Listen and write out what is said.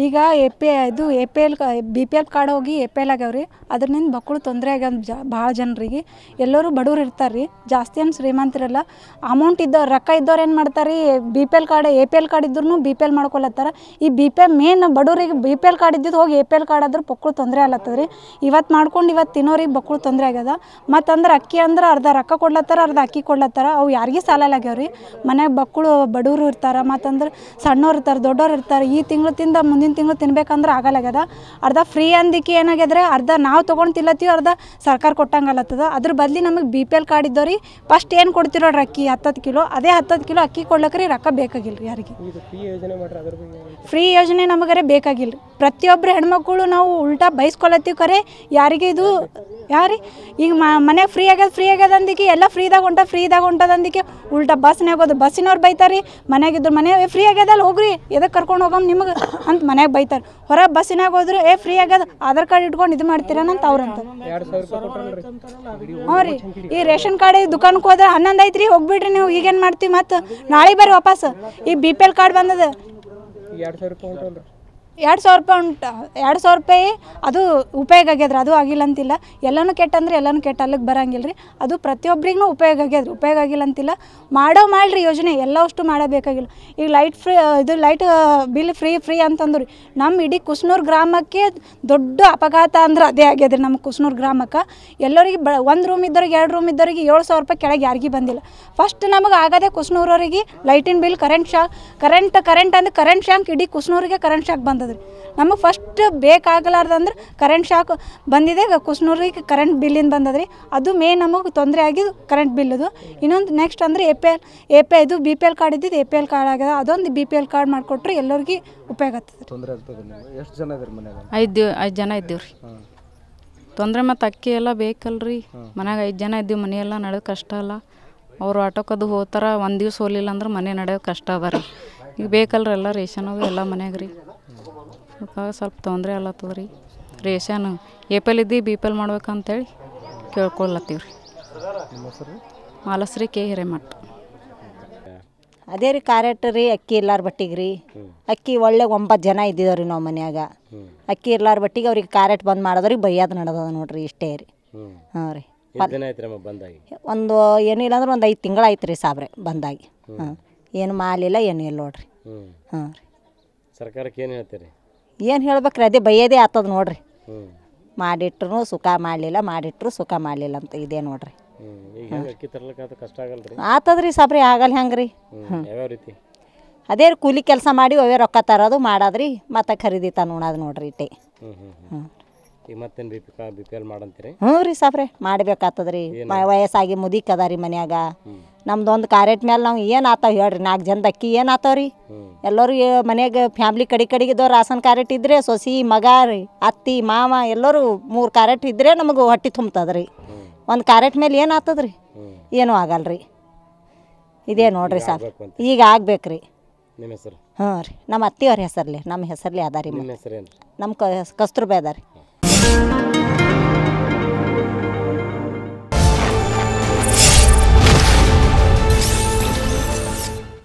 ಈಗ APL BPL card ಹೋಗಿ APL ಆಗ್ಯಾವ್ರಿ. ಅದರಿಂದ ಮಕ್ಕಳು ತೊಂದರೆ ಆಗ್ಯಾವ ಭಾಳ ಜನರಿಗೆ. ಎಲ್ಲರೂ ಬಡವ್ರು ಇರ್ತಾರೆ ರೀ, ಜಾಸ್ತಿ ಏನು ಶ್ರೀಮಂತರಲ್ಲ. ಅಮೌಂಟ್ ಇದ್ದವ್ರು ರೊಕ್ಕ ಇದ್ದವ್ರು ಏನು ಮಾಡ್ತಾರೆ ರೀ, ಎ.ಪಿ.ಎಲ್ ಕಾರ್ಡ್ ಇದ್ರೂ ಬಿ.ಪಿ.ಎಲ್ ಮಾಡ್ಕೊಳತ್ತಾರ. ಈ ಮೇನ್ ಬಡವ್ರಿಗೆ ಬಿ.ಪಿ.ಎಲ್ ಕಾರ್ಡ್ ಇದ್ದಿದ್ದು ಹೋಗಿ ಎ.ಪಿ.ಎಲ್ ಕಾರ್ಡ್ ಆದ್ರೆ ಮಕ್ಕಳು ತೊಂದರೆ ಆಗ್ಲತ್ತದ ರೀ. ಇವತ್ತು ಮಾಡ್ಕೊಂಡು ಇವತ್ತು ತಿನ್ನೋರಿಗೆ ಮಕ್ಕಳು ತೊಂದರೆ ಆಗ್ಯದ. ಮತ್ತು ಅಕ್ಕಿ ಅಂದ್ರೆ ಅರ್ಧ ರೊಕ್ಕ ಕೊಡ್ಲತ್ತಾರ, ಅರ್ಧ ಅಕ್ಕಿ ಕೊಡ್ಲತ್ತಾರ. ಅವು ಯಾರಿಗೆ ಸಾಲಾಗ್ಯಾವ ರೀ. ಮನ್ಯಾಗ ಮಕ್ಕಳು ಬಡವರು ಇರ್ತಾರೆ, ಮತ್ತಂದ್ರೆ ಸಣ್ಣವ್ರು ಇರ್ತಾರೆ, ದೊಡ್ಡವ್ರು ಇರ್ತಾರೆ. ಈ ತಿಂಗಳು ತಿಂದ ಮುಂದಿನ ತಿಂಗಳು ತಿನ್ಬೇಕಂದ್ರೆ ಆಗಲ್ಲಾಗ್ಯದ. ಅರ್ಧ ಫ್ರೀ ಅಂದಿಕ್ಕೆ ಏನಾಗ್ಯದ್ರೆ ಅರ್ಧ ನಾವು ತೊಗೊಂಡು ತಿಲ್ಲತ್ತೀವಿ, ಅರ್ಧ ಸರ್ಕಾರ ಕೊಟ್ಟಂಗೆ ಅಲ್ಲತ್ತದ. ಅದ್ರ ಬದಲಿ ನಮಗೆ ಬಿ.ಪಿ.ಎಲ್ ಕಾರ್ಡ್ ಇದ್ದವ್ರಿ ಫಸ್ಟ್ ಏನು ಕೊಡ್ತಿರೋ ಅಕ್ಕಿ 10 ಕಿಲೋ, ಅದೇ 10 ಕಿಲೋ ಅಕ್ಕಿ ಕೊಡ್ಲಕ್ರಿ ರೊಕ್ಕ ಬೇಕಾಗಿಲ್ಲ ರೀ ಯಾರಿಗೆ. ಫ್ರೀ ಯೋಜನೆ ನಮಗರೆ ಬೇಕಾಗಿಲ್ಲ ರೀ. ಪ್ರತಿಯೊಬ್ಬರು ಹೆಣ್ಮಕ್ಳು ನಾವು ಉಲ್ಟಾ ಬೈಸ್ಕೊಳತ್ತೀವಿ ಖರೆ ಯಾರಿಗೆ ಇದು ಯಾರಿ ಈಗ ಮನೆಗೆ ಫ್ರೀ ಆಗ್ಯದ ಅಂದಿಕ್ಕೆ ಎಲ್ಲ ಫ್ರೀದಾಗ ಹೊಂಟದಂದಿಕ್ಕೆ ಉಲ್ಟಾ ಬಸ್ನಾಗ ಹೋದು ಬಸ್ಸಿನವ್ರು ಬೈತಾರೆ. ಮನೆಗಿದ್ರು ಮನೆ ಫ್ರೀ ಆಗ್ಯದಲ್ಲ ಹೋಗ್ರಿ, ಎದಕ್ಕೆ ಕರ್ಕೊಂಡು ಹೋಗಮ್ ನಿಮಗೆ ಅಂತ ಮನೆಗೆ ಬೈತಾರೆ. ಹೊರಗೆ ಬಸ್ಸಿನಾಗ ಹೋದ್ರೆ ಫ್ರೀ ಆಗ್ಯದ ಆಧಾರ್ ಕಾರ್ಡ್ ಇಟ್ಕೊಂಡು ಇದು ಮಾಡ್ತೀರನಂತ ಅವ್ರಂತ. ಹ್ಞೂ ರೀ, ಈ ರೇಷನ್ ಕಾರ್ಡ್ ದುಕಾನಕ್ಕೆ ಹೋದ್ರೆ 11 ಐತ್ರಿ, ಹೋಗ್ಬಿಡ್ರಿ ನೀವು, ಈಗೇನು ಮಾಡ್ತೀವಿ ಮತ್ತು ನಾಳೆ ಬರ್ರಿ ವಾಪಸ್. ಈ ಬಿ.ಪಿ.ಎಲ್ ಕಾರ್ಡ್ ಬಂದದ 2,000 ರೂಪಾಯಿ ಉಂಟು. 2,000 ರೂಪಾಯಿ ಅದು ಉಪಯೋಗ ಆಗ್ಯದ್ರಿ, ಅದು ಆಗಿಲ್ಲ ಅಂತಿಲ್ಲ. ಎಲ್ಲನೂ ಕೆಟ್ಟಂದ್ರೆ ಎಲ್ಲನೂ ಕೆಟ್ಟ ಅಲ್ಲಿಗೆ ಬರೋಂಗಿಲ್ಲ ರೀ. ಅದು ಪ್ರತಿಯೊಬ್ಬರಿಗೂ ಉಪಯೋಗ ಆಗ್ಯದ್ರಿ, ಉಪಯೋಗ ಆಗಿಲ್ಲ ಅಂತಿಲ್ಲ. ಮಾಡ್ರಿ ಯೋಜನೆ ಎಲ್ಲ ಅಷ್ಟು ಮಾಡಬೇಕಾಗಿಲ್ಲ. ಈಗ ಲೈಟ್ ಬಿಲ್ ಫ್ರೀ ಅಂತಂದ್ರು ರೀ. ನಮ್ಮ ಇಡೀ ಕುಸ್ನೂರು ಗ್ರಾಮಕ್ಕೆ ದೊಡ್ಡ ಅಪಘಾತ ಅಂದ್ರೆ ಅದೇ ಆಗ್ಯದ್ರಿ. ನಮ್ಮ ಕುಸ್ನೂರು ಗ್ರಾಮಕ್ಕೆ ಎಲ್ಲರಿಗೆ 1 ರೂಮ್ ಇದ್ದವ್ರಿಗೆ 2 ರೂಮ್ ಇದ್ದವ್ರಿಗೆ 7,000 ರೂಪಾಯಿ ಕೆಳಗೆ ಯಾರಿಗೂ ಬಂದಿಲ್ಲ. ಫಸ್ಟ್ ನಮಗೆ ಆಗದೆ ಕುಸ್ನೂರವರಿಗೆ ಲೈಟಿನ ಬಿಲ್, ಕರೆಂಟ್ ಶಾಕ್ ಇಡೀ ಕುಸ್ನೂರಿಗೆ ಕರೆಂಟ್ ಶಾಕ್ ಬಂದದ್ರಿ. ನಮಗೆ ಫಸ್ಟ್ ಬೇಕಾಗಲಾರ್ದಂದ್ರೆ ಕರೆಂಟ್ ಶಾಕ್ ಬಂದಿದೆ, ಕುಸ್ನೂರಿಗೆ ಕರೆಂಟ್ ಬಿಲ್ಲಿಂದ ಬಂದದ್ರಿ. ಅದು ಮೇನ್ ನಮಗೆ ತೊಂದರೆ ಆಗಿದ್ದು ಕರೆಂಟ್ ಬಿಲ್ಲದು. ಇನ್ನೊಂದು ನೆಕ್ಸ್ಟ್ ಅಂದರೆ ಇದು ಬಿ.ಪಿ.ಎಲ್ ಕಾರ್ಡ್ ಇದ್ದಿದ್ದು ಎ.ಪಿ.ಎಲ್ ಕಾರ್ಡ್ ಆಗ್ಯದ. ಅದೊಂದು ಬಿ.ಪಿ.ಎಲ್ ಕಾರ್ಡ್ ಮಾಡಿಕೊಟ್ರೆ ಎಲ್ಲರಿಗೆ ಉಪಯೋಗ ಆಗ್ತದೆ. ಎಷ್ಟು ಜನ ಇದ್ರಿ ಮನೆಯಾಗ? 5 ಜನ ಇದ್ದೀವಿ ರೀ. ತೊಂದರೆ ಮತ್ತು ಅಕ್ಕಿ ಎಲ್ಲ ಬೇಕಲ್ರಿ. ಮನ್ಯಾಗ 5 ಜನ ಇದ್ದೀವಿ, ಮನೆಯೆಲ್ಲ ನಡೆಯೋದು ಕಷ್ಟ ಅಲ್ಲ. ಅವರು ಆಟೋಕ್ಕದು ಹೋಗ್ತಾರೆ, 1 ದಿವ್ಸ ಹೋಗಲಿಲ್ಲ ಅಂದ್ರೆ ಮನೆ ನಡೆಯೋದು ಕಷ್ಟ ಅದ ರೀ. ಈಗ ಬೇಕಲ್ರಿ ಎಲ್ಲ ರೇಷನ್ ಅದು ಎಲ್ಲ ಮನ್ಯಾಗ ರೀ. ಸ್ವಲ್ಪ ತೊಂದರೆ ಅಲ್ಲತ್ತದ ರೀ. ರೇಷನ್ ಎ.ಪಿ.ಎಲ್ ಇದ್ದು ಬಿ.ಪಿ.ಎಲ್ ಮಾಡ್ಬೇಕಂತೇಳಿ ಕೇಳ್ಕೊಳತ್ತೀವಿ ರೀ. ಮಾಲಶ್ರೀ ಕೆ ಹಿರೇಮಠ. ಅದೇ ರೀ ಕಾರ್ಯಕ್ಟ್ ರೀ, ಅಕ್ಕಿ ಇರ್ಲಾರ ಬಟ್ಟಿಗೆ ರೀ. ಅಕ್ಕಿ ಒಳ್ಳೆ 9 ಜನ ಇದ್ದಿದ್ದೇವೆ ರೀ ನಾವು ಮನ್ಯಾಗ. ಅಕ್ಕಿ ಇರ್ಲಾರ ಬಟ್ಟಿಗೆ ಅವ್ರಿಗೆ ಕಾರ್ಯಕ್ಟ್ ಬಂದ್ ಮಾಡೋದ್ರಿಗೆ ಬೈಯೋದು ನಡೆದದ ನೋಡ್ರಿ, ಇಷ್ಟೇ ರೀ. ಹಾಂ ರೀ, ಒಂದು ಏನಿಲ್ಲ ಅಂದ್ರೆ ಒಂದು 5 ತಿಂಗಳು ಆಯ್ತು ರೀ ಸಾಬ್ರೆ ಬಂದಾಗಿ. ಏನು ಮಾಡಲಿಲ್ಲ, ಏನು ಇಲ್ಲ ನೋಡ್ರಿ. ಹಾಂ ರೀ, ಸರ್ಕಾರಕ್ಕೆ ಏನು ಹೇಳ್ತೀರಿ? ಏನು ಹೇಳ್ಬೇಕ್ರಿ, ಅದೇ ಬೈಯೋದೇ ಆಗ್ತದ ನೋಡ್ರಿ. ಮಾಡಿಟ್ರು ಸುಖ ಮಾಡಲಿಲ್ಲ, ಮಾಡಿಟ್ರು ಸುಖ ಮಾಡಲಿಲ್ಲ ಅಂತ ಇದೇ ನೋಡ್ರಿ. ಆತದ್ರಿ ಸಾಬ್ರಿ, ಆಗಲ್ಲ ಹೆಂಗೆ ರೀ. ಅದೇ ರೀ, ಕೂಲಿ ಕೆಲಸ ಮಾಡಿ ಅವೇ ರೊಕ್ಕ ತರೋದು ಮಾಡೋದ್ರಿ, ಮತ್ತೆ ಖರೀದಿ ಉಣೋದು ನೋಡ್ರಿ ಇಟ್ಟೆ. ಹ್ಞೂ ರೀ ಸಾಬ್ರೆ, ಮಾಡ್ಬೇಕಾಗ್ತದ್ರಿ. ವಯಸ್ಸಾಗಿ ಮುದಿಕ್ ಅದ ರೀ ಮನ್ಯಾಗ. ನಮ್ದೊಂದು ಕಾರ್ಯಕ್ಟ್ ಮೇಲೆ ನಾವು ಏನು ಆತಾವ ಹೇಳ್ರಿ, 4 ಜನದ ಅಕ್ಕಿ ಏನು ಆತಾವ್ರಿ. ಎಲ್ಲರೂ ಮನ್ಯಾಗ ಫ್ಯಾಮ್ಲಿ ಕಡೆಗಿದ್ದವ್ರು ರಾಸನ್ ಕಾರ್ಯಕ್ಟ್ ಇದ್ರೆ ಸೊಸಿ ಮಗ ರೀ, ಅತ್ತಿ ಮಾವ ಎಲ್ಲರೂ 3 ಕಾರ್ಯಕ್ಟ್ ಇದ್ರೆ ನಮಗೆ ಹೊಟ್ಟೆ ತುಂಬ್ತದ್ರಿ. ಒಂದು ಕಾರ್ಯಕ್ಟ್ ಮೇಲೆ ಏನು ಆಗ್ತದ್ರಿ, ಏನೂ ಆಗಲ್ರಿ. ಇದೇ ನೋಡ್ರಿ ಸಾರ್, ಈಗ ಆಗ್ಬೇಕ್ರಿ. ಹ್ಞೂ ರೀ, ನಮ್ಮ ಅತ್ತಿಯವ್ರ ಹೆಸರ್ಲಿ, ನಮ್ಮ ಹೆಸರ್ಲಿ ಅದ ರೀ. ನಮ್ಮ ಕಸ್ತೂರ್ಬಾ ಅದ ರೀ.